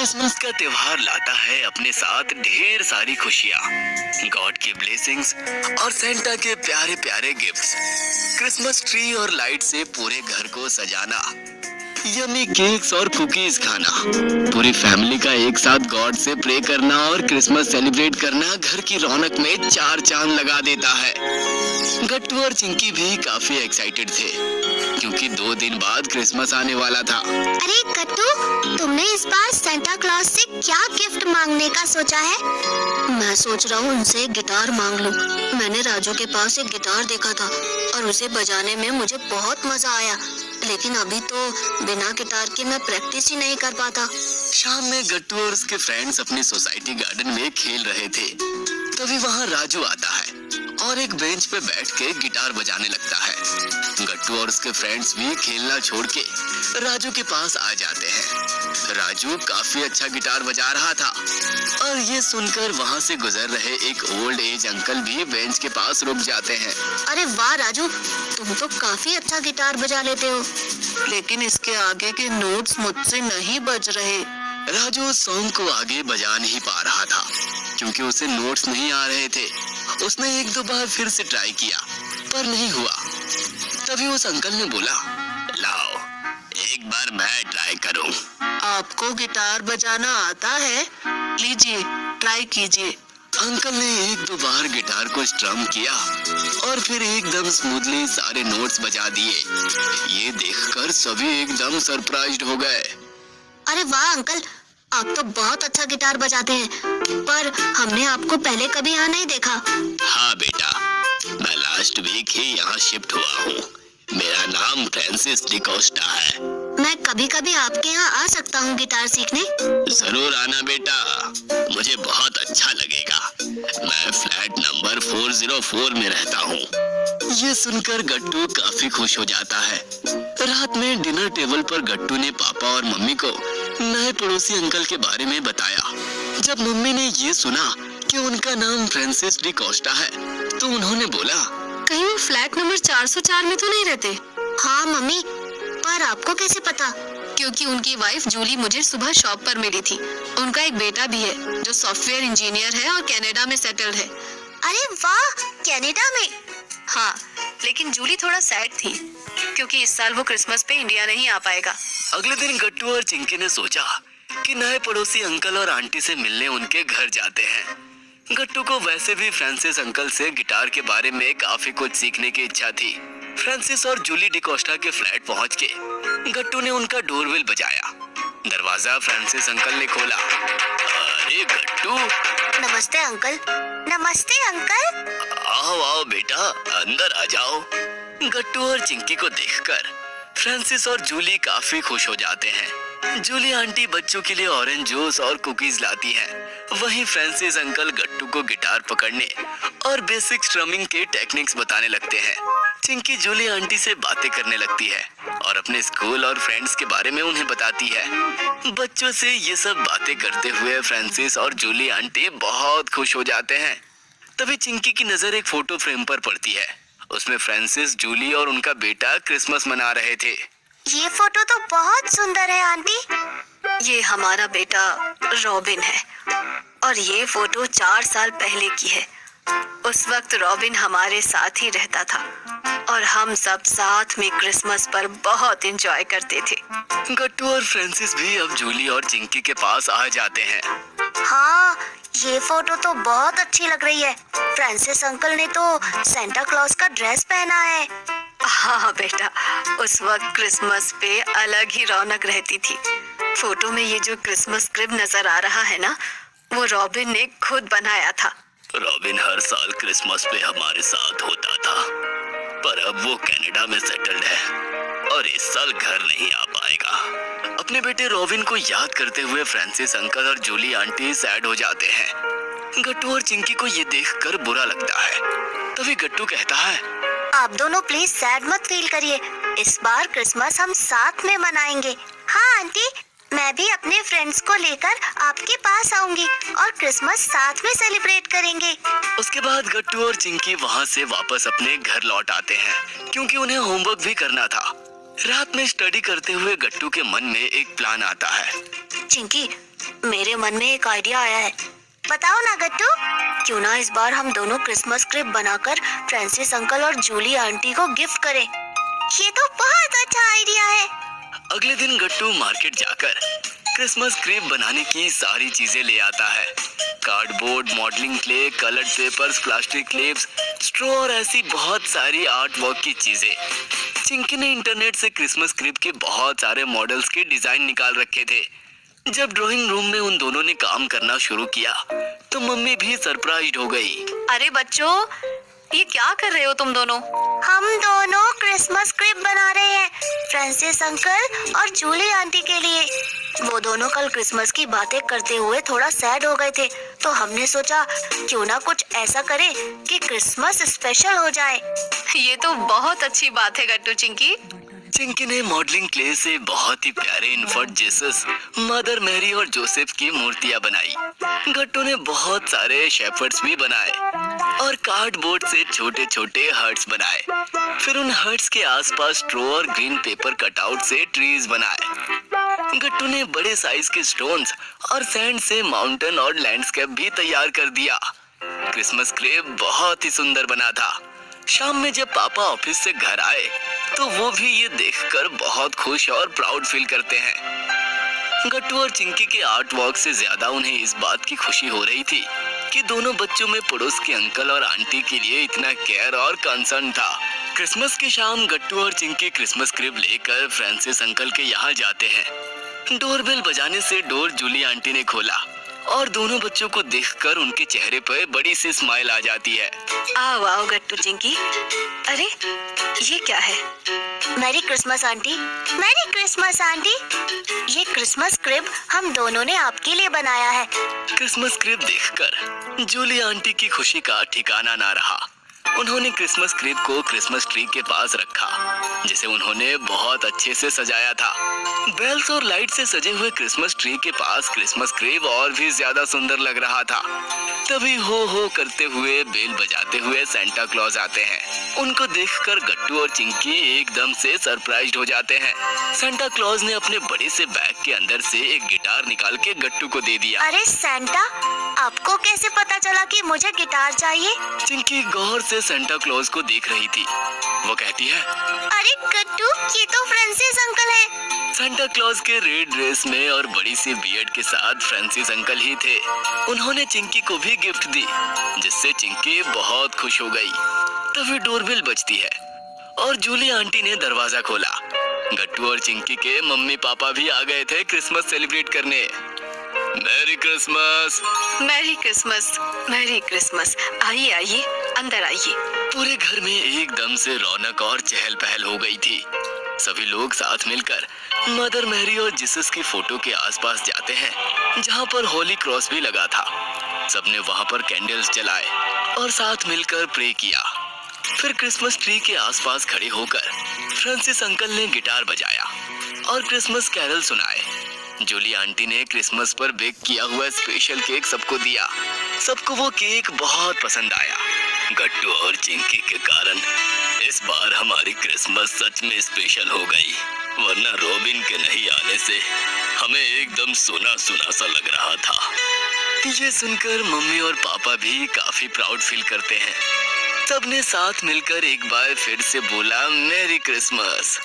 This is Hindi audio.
क्रिसमस का त्योहार लाता है अपने साथ ढेर सारी खुशियाँ, गॉड की ब्लेसिंग्स और सेंटा के प्यारे प्यारे गिफ्ट्स। क्रिसमस ट्री और लाइट से पूरे घर को सजाना, यम्मी केक्स और कुकीज खाना, पूरी फैमिली का एक साथ गॉड से प्रे करना और क्रिसमस सेलिब्रेट करना घर की रौनक में चार चांद लगा देता है। गट्टू और चिंकी भी काफी एक्साइटेड थे क्योंकि 2 दिन बाद क्रिसमस आने वाला था। अरे गट्टू, तुमने इस बार सेंटा क्लॉज से क्या गिफ्ट मांगने का सोचा है? मैं सोच रहा हूँ उनसे एक गिटार मांग लूं। मैंने राजू के पास एक गिटार देखा था और उसे बजाने में मुझे बहुत मजा आया, लेकिन अभी तो बिना गिटार के मैं प्रैक्टिस ही नहीं कर पाता। शाम में गट्टू और उसके फ्रेंड्स अपनी सोसाइटी गार्डन में खेल रहे थे। तभी वहाँ राजू आता है और एक बेंच पे बैठ के गिटार बजाने लगता है। गट्टू और उसके फ्रेंड्स भी खेलना छोड़ के राजू के पास आ जाते हैं। राजू काफी अच्छा गिटार बजा रहा था और ये सुनकर वहाँ से गुजर रहे एक ओल्ड एज अंकल भी बेंच के पास रुक जाते हैं। अरे वाह राजू, तुम तो काफी अच्छा गिटार बजा लेते हो, लेकिन इसके आगे के नोट्स मुझसे नहीं बज रहे। राजू सॉन्ग को आगे बजा नहीं पा रहा था क्योंकि उसे नोट्स नहीं आ रहे थे। उसने 1-2 बार फिर से ट्राई किया पर नहीं हुआ। तभी उस अंकल ने बोला, लाओ एक बार मैं ट्राई करूं। आपको गिटार बजाना आता है? लीजिए ट्राई कीजिए। अंकल ने 1-2 बार गिटार को स्ट्रम किया और फिर एकदम स्मूथली सारे नोट्स बजा दिए। ये देखकर सभी एकदम सरप्राइज्ड हो गए। अरे वाह अंकल, आप तो बहुत अच्छा गिटार बजाते हैं, पर हमने आपको पहले कभी यहाँ नहीं देखा। हाँ बेटा, मैं लास्ट वीक ही यहाँ शिफ्ट हुआ हूँ। मेरा नाम फ्रांसिस डिकोस्टा है। मैं कभी कभी आपके यहाँ आ सकता हूँ गिटार सीखने? जरूर आना बेटा, मुझे बहुत अच्छा लगेगा। मैं फ्लैट नंबर 404 में रहता हूँ। ये सुनकर गट्टू काफी खुश हो जाता है। रात में डिनर टेबल पर गट्टू ने पापा और मम्मी को नए पड़ोसी अंकल के बारे में बताया। जब मम्मी ने ये सुना कि उनका नाम फ्रांसिस डिकोस्टा है तो उन्होंने बोला, कहीं वो फ्लैट नंबर 404 में तो नहीं रहते? हाँ मम्मी, पर आपको कैसे पता? क्योंकि उनकी वाइफ जूली मुझे सुबह शॉप पर मिली थी। उनका एक बेटा भी है जो सॉफ्टवेयर इंजीनियर है और कनाडा में सेटल्ड है। अरे वाह, कनाडा में? हाँ, लेकिन जूली थोड़ा सैड थी क्योंकि इस साल वो क्रिसमस पे इंडिया नहीं आ पाएगा। अगले दिन गट्टू और चिंकी ने सोचा कि नए पड़ोसी अंकल और आंटी से मिलने उनके घर जाते हैं। गट्टू को वैसे भी फ्रांसिस अंकल से गिटार के बारे में काफी कुछ सीखने की इच्छा थी। फ्रांसिस और जूली डिकोस्टा के फ्लैट पहुंच के गट्टू ने उनका डोरबेल बजाया। दरवाजा फ्रांसिस अंकल ने खोला। अरे गट्टू! नमस्ते अंकल। नमस्ते अंकल। आओ आओ बेटा, अंदर आ जाओ। गट्टू और चिंकी को देखकर फ्रांसिस और जूली काफी खुश हो जाते हैं। जूली आंटी बच्चों के लिए ऑरेंज जूस और कुकीज लाती हैं। वहीं फ्रांसिस अंकल गट्टू को गिटार पकड़ने और बेसिक स्ट्रमिंग के टेक्निक्स बताने लगते हैं। चिंकी जूली आंटी से बातें करने लगती है और अपने स्कूल और फ्रेंड्स के बारे में उन्हें बताती है। बच्चों से ये सब बातें करते हुए फ्रांसिस और जूली आंटी बहुत खुश हो जाते हैं। तभी चिंकी की नजर एक फोटो फ्रेम पर पड़ती है। उसमें फ्रांसिस, जूली और उनका बेटा क्रिसमस मना रहे थे। ये फोटो तो बहुत सुंदर है आंटी। ये हमारा बेटा रॉबिन है और ये फोटो 4 साल पहले की है। उस वक्त रॉबिन हमारे साथ ही रहता था और हम सब साथ में क्रिसमस पर बहुत एंजॉय करते थे। गट्टू और फ्रांसिस भी अब जूली और चिंकी के पास आ जाते हैं। हाँ, ये फोटो तो बहुत अच्छी लग रही है। फ्रांसिस अंकल ने तो सेंटा क्लॉज का ड्रेस पहना है। हाँ बेटा, उस वक्त क्रिसमस पे अलग ही रौनक रहती थी। फोटो में ये जो क्रिसमस क्रिब नजर आ रहा है ना, वो रॉबिन ने खुद बनाया था। रॉबिन हर साल क्रिसमस पे हमारे साथ होता था, पर अब वो कनाडा में सेटल्ड है और इस साल घर नहीं आ पाएगा। अपने बेटे रॉबिन को याद करते हुए फ्रांसिस अंकल और जूली आंटी सैड हो जाते हैं। गट्टू और चिंकी को ये देखकर बुरा लगता है। तभी गट्टू कहता है, आप दोनों प्लीज सैड मत फील करिए। इस बार क्रिसमस हम साथ में मनाएंगे। हाँ आंटी, मैं भी अपने फ्रेंड्स को लेकर आपके पास आऊंगी और क्रिसमस साथ में सेलिब्रेट करेंगे। उसके बाद गट्टू और चिंकी वहाँ से वापस अपने घर लौट आते हैं क्योंकि उन्हें होमवर्क भी करना था। रात में स्टडी करते हुए गट्टू के मन में एक प्लान आता है। चिंकी, मेरे मन में एक आइडिया आया है। बताओ ना गट्टू, क्यों ना इस बार हम दोनों क्रिसमस क्रिप बनाकर फ्रांसिस अंकल और जूली आंटी को गिफ्ट करें। ये तो बहुत अच्छा आइडिया है। अगले दिन गट्टू मार्केट जाकर क्रिसमस क्रेप बनाने की सारी चीजें ले आता है। Cardboard, modelling clay, coloured papers, plastic clips, straw और ऐसी बहुत सारी आर्ट वर्क की चीजें। चिंकी ने इंटरनेट से क्रिसमस क्रेप के बहुत सारे मॉडल्स के डिजाइन निकाल रखे थे। जब ड्राइंग रूम में उन दोनों ने काम करना शुरू किया तो मम्मी भी सरप्राइज्ड हो गई। अरे बच्चों, ये क्या कर रहे हो तुम दोनों? हम दोनों क्रिसमस क्रिप बना रहे हैं फ्रांसिस अंकल और जूली आंटी के लिए। वो दोनों कल क्रिसमस की बातें करते हुए थोड़ा सैड हो गए थे, तो हमने सोचा क्यों ना कुछ ऐसा करें कि क्रिसमस स्पेशल हो जाए। ये तो बहुत अच्छी बात है गट्टू चिंकी। चिंकी ने मॉडलिंग क्ले से बहुत ही प्यारे इन्फर्ट जीसस, मदर मैरी और जोसेफ की मूर्तियां बनाई। गट्टू ने बहुत सारे शेपर्ड्स भी बनाए और कार्डबोर्ड से छोटे छोटे हर्ट्स बनाए। फिर उन हर्ट्स के आसपास स्ट्रॉ और ग्रीन पेपर कटआउट से ट्रीज बनाए। गट्टू ने बड़े साइज के स्टोन्स और सैंड से माउंटेन और लैंडस्केप भी तैयार कर दिया। क्रिसमस क्रेप बहुत ही सुंदर बना था। शाम में जब पापा ऑफिस से घर आए तो वो भी ये देखकर बहुत खुश और प्राउड फील करते हैं। गट्टू और चिंकी के आर्ट वर्क से ज्यादा उन्हें इस बात की खुशी हो रही थी कि दोनों बच्चों में पड़ोस के अंकल और आंटी के लिए इतना केयर और कंसर्न था। क्रिसमस की शाम गट्टू और चिंकी क्रिसमस क्रिप लेकर फ्रांसिस अंकल के यहाँ जाते हैं। डोरबेल बजाने से डोर जूली आंटी ने खोला और दोनों बच्चों को देखकर उनके चेहरे पर बड़ी सी स्माइल आ जाती है। वाओ गट्टू चिंकी, अरे ये क्या है? Merry Christmas aunty. Merry Christmas aunty. ये क्रिसमस क्रिप हम दोनों ने आपके लिए बनाया है। क्रिसमस क्रिप देखकर जूली आंटी की खुशी का ठिकाना ना रहा। उन्होंने क्रिसमस क्रिप को क्रिसमस ट्री के पास रखा, जिसे उन्होंने बहुत अच्छे से सजाया था। बेल्स और लाइट से सजे हुए क्रिसमस ट्री के पास क्रिसमस क्रिप और भी ज्यादा सुंदर लग रहा था। तभी हो करते हुए बेल बजाते हुए सेंटा क्लॉज आते हैं। उनको देखकर गट्टू और चिंकी एकदम से सरप्राइज्ड हो जाते हैं। सेंटा क्लॉज ने अपने बड़े से बैग के अंदर से एक गिटार निकाल के गट्टू को दे दिया। अरे सेंटा, आपको कैसे पता चला कि मुझे गिटार चाहिए? चिंकी गौर से सेंटा क्लॉज को देख रही थी। वो कहती है, अरे गट्टू, ये तो फ्रांसिस अंकल है। सेंटा क्लॉज के रेड ड्रेस में और बड़ी सी बियर्ड के साथ फ्रांसिस अंकल ही थे। उन्होंने चिंकी को भी गिफ्ट दी, जिससे चिंकी बहुत खुश हो गई। तभी डोरबेल बजती है और जूली आंटी ने दरवाजा खोला। गट्टू और चिंकी के मम्मी पापा भी आ गए थे क्रिसमस सेलिब्रेट करने। Merry Christmas. Merry Christmas. Merry Christmas. आइए आइए, अंदर आइए। पूरे घर में एकदम से रौनक और चहल पहल हो गई थी। सभी लोग साथ मिलकर मदर मैरी और जीसस की फोटो के आसपास जाते हैं, जहाँ पर होली क्रॉस भी लगा था। सबने वहाँ पर कैंडल्स जलाए और साथ मिलकर प्रे किया। फिर क्रिसमस ट्री के आसपास खड़े होकर फ्रांसिस अंकल ने गिटार बजाया और क्रिसमस कैरल सुनाए। जूली आंटी ने क्रिसमस पर बेक किया हुआ स्पेशल केक सबको दिया। सबको वो केक बहुत पसंद आया। गट्टू और चिंकी के कारण इस बार हमारी क्रिसमस सच में स्पेशल हो गई, वरना रॉबिन के नहीं आने से हमें एकदम सुना सुना सा लग रहा था। ये सुनकर मम्मी और पापा भी काफी प्राउड फील करते हैं। सबने साथ मिलकर एक बार फिर से बोला मैरी क्रिसमस।